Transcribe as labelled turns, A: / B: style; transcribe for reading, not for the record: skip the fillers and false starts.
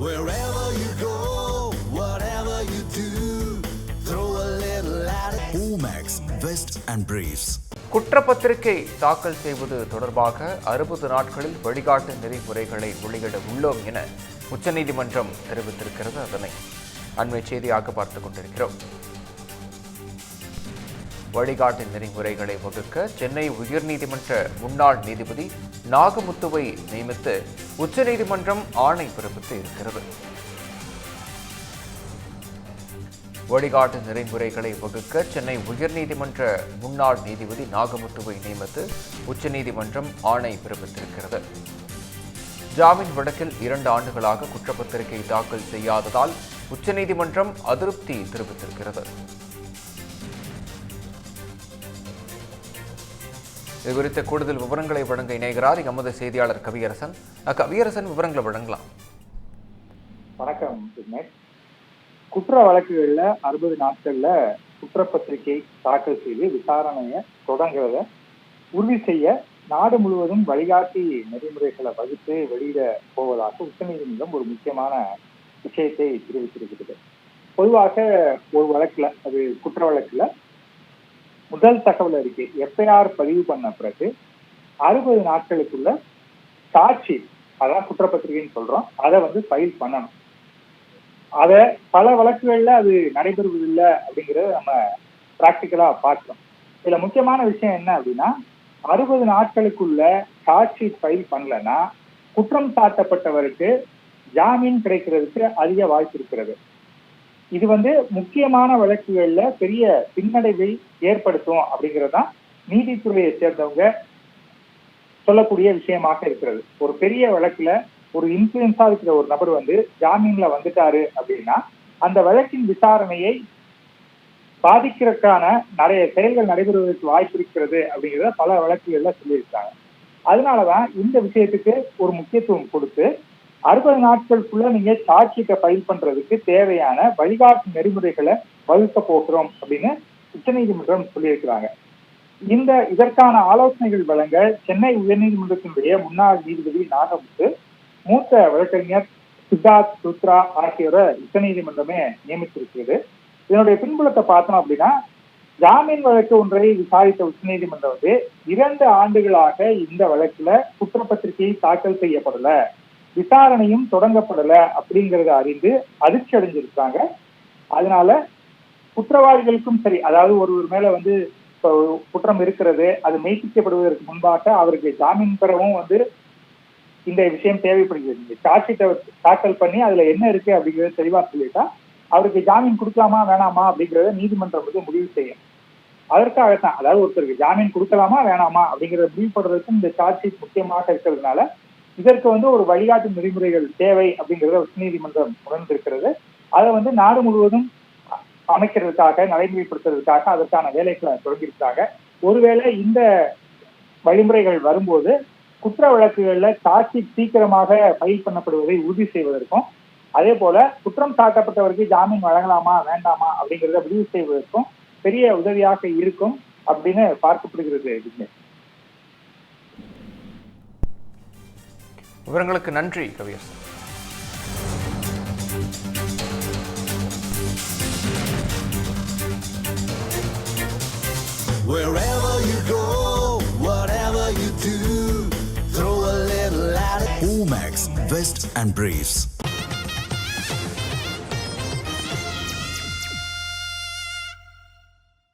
A: Wherever you go, whatever you do, throw a little at it. Omax, Vest and Briefs.
B: குற்றப்பத்திரிகை தாக்கல் செய்வது தொடர்பாக 60 நாட்களில் வழிகாட்டு நெறிமுறைகளை வெளியிட உள்ளோம் என உச்சநீதிமன்றம் தெரிவித்திருக்கிறது. அதனை அண்மை செய்தியாக பார்த்துக் கொண்டிருக்கிறோம். வழிகாட்டு நெறிமுறைகளை வகுக்க சென்னை உயர்நீதிமன்ற முன்னாள் நீதிபதி நாகமுத்துவை நியமித்து உச்சநீதிமன்றம் ஆணை பிறப்பித்து இருக்கிறது. வழிகாட்டு நெறிமுறைகளை வகுக்க சென்னை உயர்நீதிமன்ற முன்னாள் நீதிபதி நாகமுத்துவை நியமித்து உச்சநீதிமன்றம் ஆணை பிறப்பித்திருக்கிறது. ஜாமீன் வழக்கில் 2 ஆண்டுகளாக குற்றப்பத்திரிகை தாக்கல் செய்யாததால் உச்சநீதிமன்றம் அதிருப்தி தெரிவித்திருக்கிறது. இது குறித்த கூடுதல் விவரங்களை வழங்க இணைகிறார் எமது செய்தியாளர் கவியரசன். கவியரசன், விவரங்களை வழங்கலாம்.
C: வணக்கம். குற்ற வழக்குகள்ல 60 நாட்கள்ல குற்றப்பத்திரிகை தாக்கல் செய்து விசாரணையை தொடங்குறத உறுதி செய்ய நாடு முழுவதும் வழிகாட்டி நெறிமுறைகளை வகுத்து வெளியிட போவதாக உச்சநீதிமன்றம் ஒரு முக்கியமான விஷயத்தை தெரிவித்திருக்கிறது. பொதுவாக ஒரு வழக்குல, அது குற்ற வழக்குல முதல் தகவல் அறிக்கை எஃப்ஐஆர் பதிவு பண்ண பிறகு 60 நாட்களுக்குள்ள சாட்சி, அதான் குற்றப்பத்திரிகைன்னு சொல்றோம், அதை ஃபைல் பண்ணணும். அத பல வழக்குகள்ல அது நடைபெறுவதில்லை அப்படிங்கறத நம்ம பிராக்டிக்கலா பார்க்கிறோம். இதுல முக்கியமான விஷயம் என்ன அப்படின்னா, 60 நாட்களுக்குள்ள சாட்சி ஃபைல் பண்ணலன்னா குற்றம் சாட்டப்பட்டவருக்கு ஜாமீன் கிடைக்கிறதுக்கு அதிக வாய்ப்பு இருக்கிறது. இது முக்கியமான வழக்குகள்ல பெரிய பின்னடைவை ஏற்படுத்தும் அப்படிங்கறதுதான் நீதித்துறையை சேர்ந்தவங்க சொல்லக்கூடிய விஷயமாக இருக்கிறது. ஒரு பெரிய வழக்குல ஒரு இன்ஃபுளுன்ஸா இருக்கிற ஒரு நபர் ஜாமீன்ல வந்துட்டாரு அப்படின்னா அந்த வழக்கின் விசாரணையை பாதிக்கிறதுக்கான நிறைய செயல்கள் நடைபெறுவதற்கு வாய்ப்பு இருக்கிறது அப்படிங்கிறத பல வழக்குகள்ல சொல்லியிருக்காங்க. அதனாலதான் இந்த விஷயத்துக்கு ஒரு முக்கியத்துவம் கொடுத்து 60 நாட்களுக்குள்ள நீங்க சாட்சியை ஃபைல் பண்றதுக்கு தேவையான வழிகாட்டு நெறிமுறைகளை வகுக்க போகிறோம் அப்படின்னு உச்சநீதிமன்றம் சொல்லியிருக்கிறாங்க. இதற்கான ஆலோசனைகள் வழங்க சென்னை உயர்நீதிமன்றத்தினுடைய முன்னாள் நீதிபதி நாகமுத்து, மூத்த வழக்கறிஞர் சித்தார்த் ருத்ரா ஆகியோரை உச்சநீதிமன்றமே நியமித்திருக்கிறது. இதனுடைய பின்புலத்தை பார்த்தோம் அப்படின்னா, ஜாமீன் வழக்கு ஒன்றை விசாரித்த உச்சநீதிமன்றம் 2 ஆண்டுகளாக இந்த வழக்குல குற்றப்பத்திரிகை தாக்கல் செய்யப்படல, விசாரணையும் தொடங்கப்படல அப்படிங்கறத அறிந்து அதிர்ச்சி அடைஞ்சிருக்காங்க. அதனால குற்றவாளிகளுக்கும் சரி, அதாவது ஒருவர் மேல குற்றம் இருக்கிறது, அது மெய்ப்பிக்கப்படுவதற்கு முன்பாக அவருக்கு ஜாமீன் பெறவும் இந்த விஷயம் தேவைப்படுகிறது. சார்ஜ் ஷீட்டை தாக்கல் பண்ணி அதுல என்ன இருக்கு அப்படிங்கறத தெளிவா சொல்லிட்டா அவருக்கு ஜாமீன் கொடுக்கலாமா வேணாமா அப்படிங்கறத நீதிமன்றம் முடிவு செய்யும். அதற்காகத்தான், அதாவது ஒருத்தருக்கு ஜாமீன் கொடுக்கலாமா வேணாமா அப்படிங்கறத முடிவு பண்றதுக்கும் இந்த சார்ஜ் ஷீட் முக்கியமாக இருக்கிறதுனால இதற்கு ஒரு வழிகாட்டு நெறிமுறைகள் தேவை அப்படிங்கறத உச்சநீதிமன்றம் உணர்ந்திருக்கிறது. அதை நாடு முழுவதும் அமைக்கிறதுக்காக, நடைமுறைப்படுத்துறதுக்காக அதற்கான வேலைகளை தொடங்கியிருக்காங்க. ஒருவேளை இந்த வழிமுறைகள் வரும்போது குற்ற வழக்குகள்ல சாட்சி சீக்கிரமாக ஃபைல் பண்ணப்படுவதை உறுதி செய்வதற்கும், அதே போல குற்றம் சாட்டப்பட்டவருக்கு ஜாமீன் வழங்கலாமா வேண்டாமா அப்படிங்கிறத முடிவு செய்வதற்கும் பெரிய உதவியாக இருக்கும் அப்படின்னு பார்க்கப்படுகிறது.
B: விவரங்களுக்கு நன்றி Kaviyarasan.
A: Wherever you go, whatever you do, throw a little at it. Omax, Vest and Briefs.